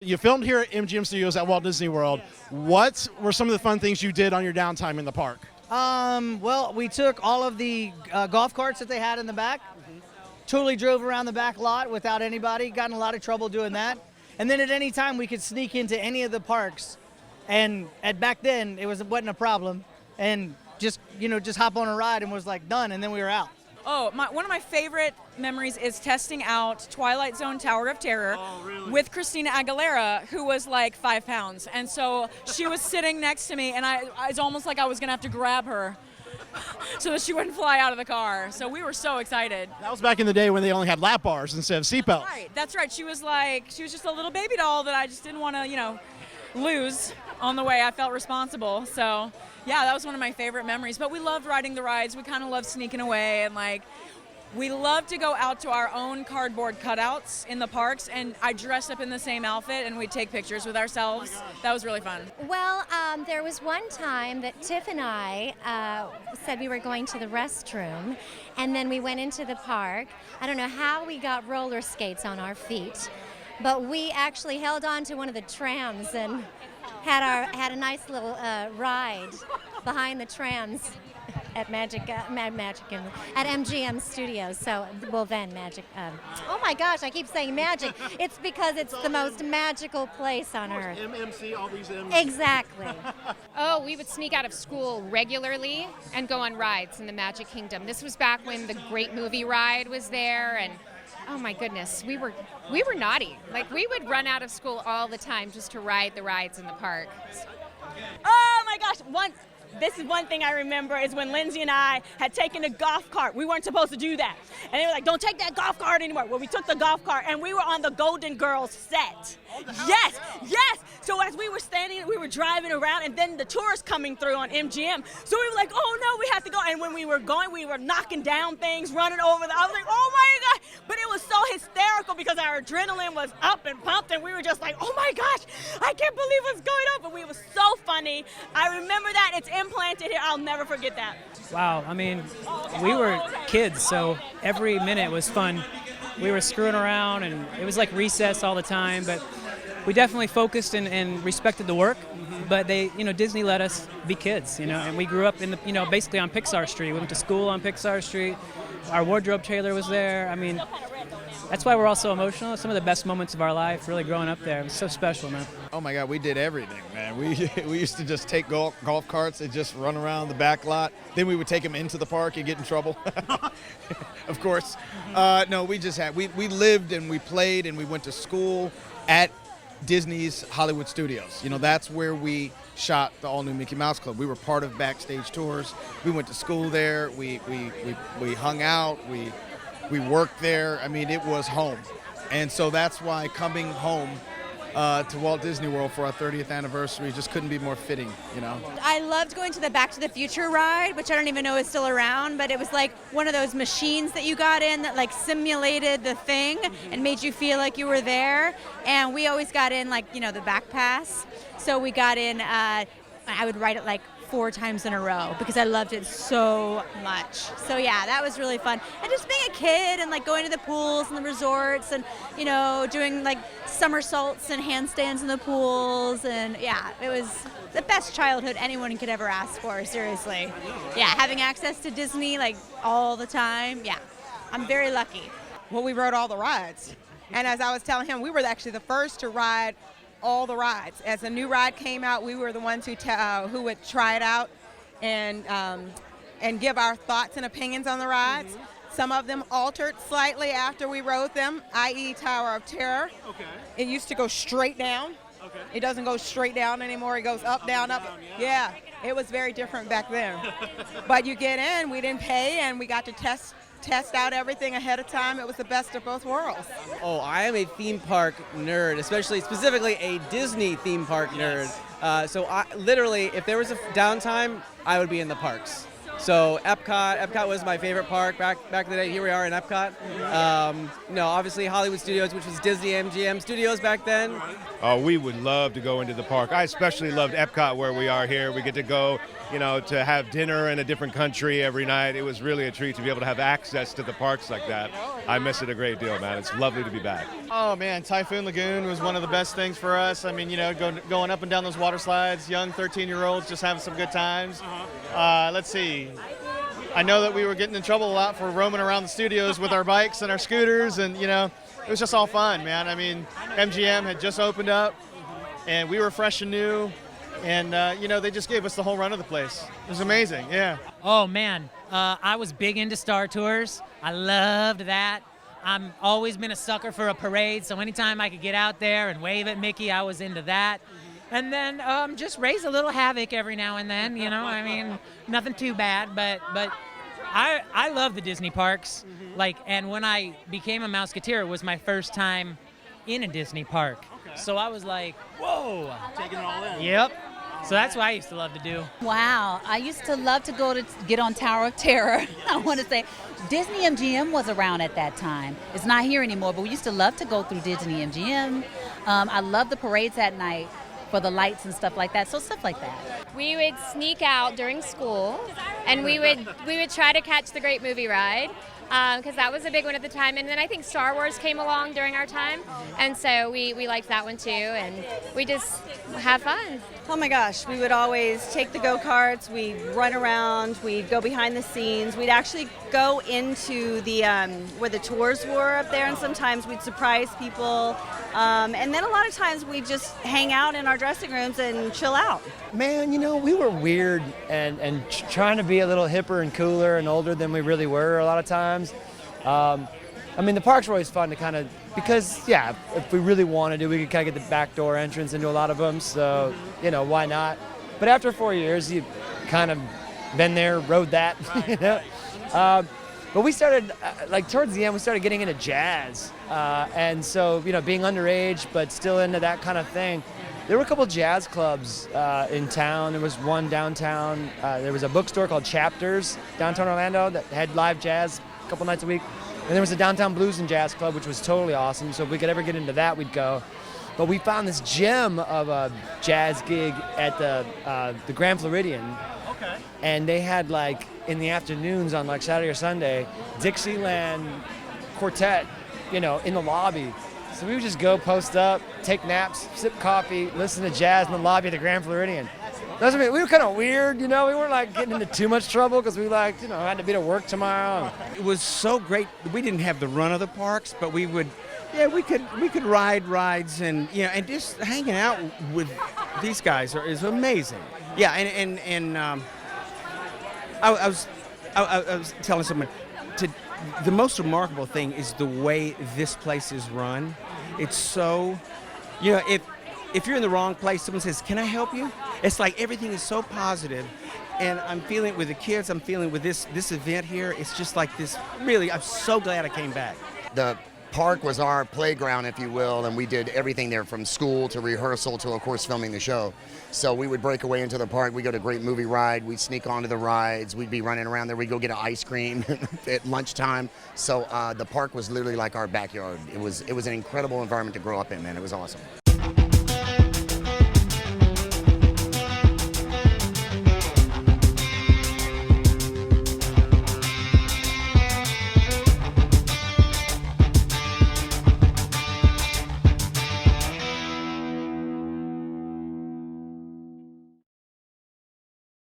you filmed here at MGM Studios at Walt Disney World. Yes. What were some of the fun things you did on your downtime in the park? Well, we took all of the golf carts that they had in the back, totally drove around the back lot without anybody, got in a lot of trouble doing that. And then at any time we could sneak into any of the parks, and back then it wasn't a problem, and just hop on a ride and was like done, and then we were out. Oh, one of my favorite memories is testing out Twilight Zone Tower of Terror with Christina Aguilera, who was like 5 pounds. And so she was sitting next to me, and it's almost like I was going to have to grab her so that she wouldn't fly out of the car. So we were so excited. That was back in the day when they only had lap bars instead of seatbelts. That's right. She was just a little baby doll that I just didn't want to, lose on the way. I felt responsible. So yeah, that was one of my favorite memories. But we loved riding the rides. We kind of loved sneaking away, and we love to go out to our own cardboard cutouts in the parks, and I dressed up in the same outfit and we'd take pictures with ourselves. That was really fun. Well, there was one time that Tiff and I said we were going to the restroom, and then we went into the park. I don't know how we got roller skates on our feet, but we actually held on to one of the trams and had a nice little ride behind the trams at at MGM Studios. So, well then Magic. Oh my gosh, I keep saying magic. It's because it's the most magical place on earth. MMC, all these M's. Exactly. Oh, we would sneak out of school regularly and go on rides in the Magic Kingdom. This was back when the Great Movie Ride was there, and oh my goodness, we were naughty. Like, we would run out of school all the time just to ride the rides in the park. Oh my gosh, this is one thing I remember is when Lindsay and I had taken a golf cart. We weren't supposed to do that. And they were like, don't take that golf cart anymore. Well, we took the golf cart, and we were on the Golden Girls set. Yes. So as we were standing, we were driving around, and then the tourists coming through on MGM. So we were like, oh no, we have to go. And when we were going, we were knocking down things, running over I was like, oh my God. But it was so hysterical because our adrenaline was up and pumped, and we were just like, oh my gosh, I can't believe what's going on. But we were so funny. I remember that. It's implanted here. I'll never forget that. Wow, I mean, we were kids, so every minute was fun. We were screwing around, and it was like recess all the time, but we definitely focused and respected the work. But Disney let us be kids, and we grew up in basically on Pixar Street. We went to school on Pixar Street. Our wardrobe trailer was there. I mean, that's why we're all so emotional. Some of the best moments of our life, really growing up there. It was so special, man. Oh my God, we did everything, man. We used to just take golf carts and just run around the back lot. Then we would take them into the park and get in trouble, of course. No, we lived and we played and we went to school at Disney's Hollywood Studios. That's where we shot the all-new Mickey Mouse Club. We were part of backstage tours. We went to school there. We hung out. We worked there. I mean, it was home. And so that's why coming home to Walt Disney World for our 30th anniversary just couldn't be more fitting, I loved going to the Back to the Future ride, which I don't even know is still around, but it was like one of those machines that you got in that like simulated the thing and made you feel like you were there. And we always got in the back pass. So we got in, I would ride it like 4 times in a row because I loved it so much. So yeah, that was really fun. And just being a kid and going to the pools and the resorts and doing somersaults and handstands in the pools, and yeah, it was the best childhood anyone could ever ask for, seriously. Yeah, having access to Disney all the time. Yeah, I'm very lucky. Well, we rode all the rides. And as I was telling him, we were actually the first to ride all the rides. As a new ride came out, we were the ones who would try it out and give our thoughts and opinions on the rides. Some of them altered slightly after we rode them, i.e. Tower of Terror. Okay. It used to go straight down. Okay. It doesn't go straight down anymore. It goes up, down, up. Yeah, it was very different back then. But you get in, we didn't pay, and we got to test out everything ahead of time. It was the best of both worlds. Oh, I am a theme park nerd, specifically a Disney theme park nerd. So literally, if there was a downtime, I would be in the parks. So Epcot was my favorite park back in the day. Here we are in Epcot. Obviously Hollywood Studios, which was Disney-MGM Studios back then. Oh, we would love to go into the park. I especially loved Epcot where we are here. We get to go, to have dinner in a different country every night. It was really a treat to be able to have access to the parks like that. I miss it a great deal, man. It's lovely to be back. Oh, man, Typhoon Lagoon was one of the best things for us. I mean, going up and down those water slides, young 13-year-olds just having some good times. Let's see. I know that we were getting in trouble a lot for roaming around the studios with our bikes and our scooters, and, it was just all fun, man. I mean, MGM had just opened up, and we were fresh and new, and, they just gave us the whole run of the place. It was amazing, yeah. Oh, man. I was big into Star Tours. I loved that. I'm always been a sucker for a parade, so anytime I could get out there and wave at Mickey, I was into that. And then just raise a little havoc every now and then, I mean, nothing too bad, but I love the Disney parks. And when I became a Mouseketeer, it was my first time in a Disney park. Okay. So I was like, whoa. Taking it all in. Yep. So that's what I used to love to do. Wow. I used to love to go to get on Tower of Terror. I want to say Disney-MGM was around at that time. It's not here anymore, but we used to love to go through Disney-MGM. I love the parades at night for the lights and stuff like that. So stuff like that. We would sneak out during school, and we would try to catch the Great Movie Ride, because that was a big one at the time. And then I think Star Wars came along during our time, and so we liked that one too, and we just have fun. Oh my gosh, we would always take the go-karts, we'd run around, we'd go behind the scenes, we'd actually go into the where the tours were up there, and sometimes we'd surprise people, and then a lot of times we'd just hang out in our dressing rooms and chill out. Man, we were weird and trying to be a little hipper and cooler and older than we really were a lot of times. I mean, the parks were always fun to kind of, because, yeah, if we really wanted to, we could kind of get the back door entrance into a lot of them, so, why not? But after 4 years, you've kind of been there, rode that, But we started, towards the end, we started getting into jazz. And so, being underage, but still into that kind of thing. There were a couple jazz clubs in town. There was one downtown. There was a bookstore called Chapters, downtown Orlando, that had live jazz a couple nights a week. And there was a downtown blues and jazz club, which was totally awesome. So if we could ever get into that, we'd go. But we found this gem of a jazz gig at the Grand Floridian. Okay. And they had, in the afternoons on, Saturday or Sunday, Dixieland Quartet, in the lobby. So we would just go post up, take naps, sip coffee, listen to jazz in the lobby of the Grand Floridian. We were kind of weird, we weren't getting into too much trouble because we had to be to work tomorrow. It was so great. We didn't have the run of the parks, but we could ride rides and and just hanging out with these guys is amazing. Yeah, and I was telling someone the most remarkable thing is the way this place is run. It's so, if you're in the wrong place, someone says, "Can I help you?" It's like everything is so positive, and I'm feeling it with the kids. I'm feeling it with this event here. It's just like this. Really, I'm so glad I came back. The park was our playground, if you will, and we did everything there from school to rehearsal to, of course, filming the show. So we would break away into the park. We'd go to Great Movie Ride. We'd sneak onto the rides. We'd be running around there. We'd go get an ice cream at lunchtime. So the park was literally like our backyard. It was an incredible environment to grow up in, man. It was awesome.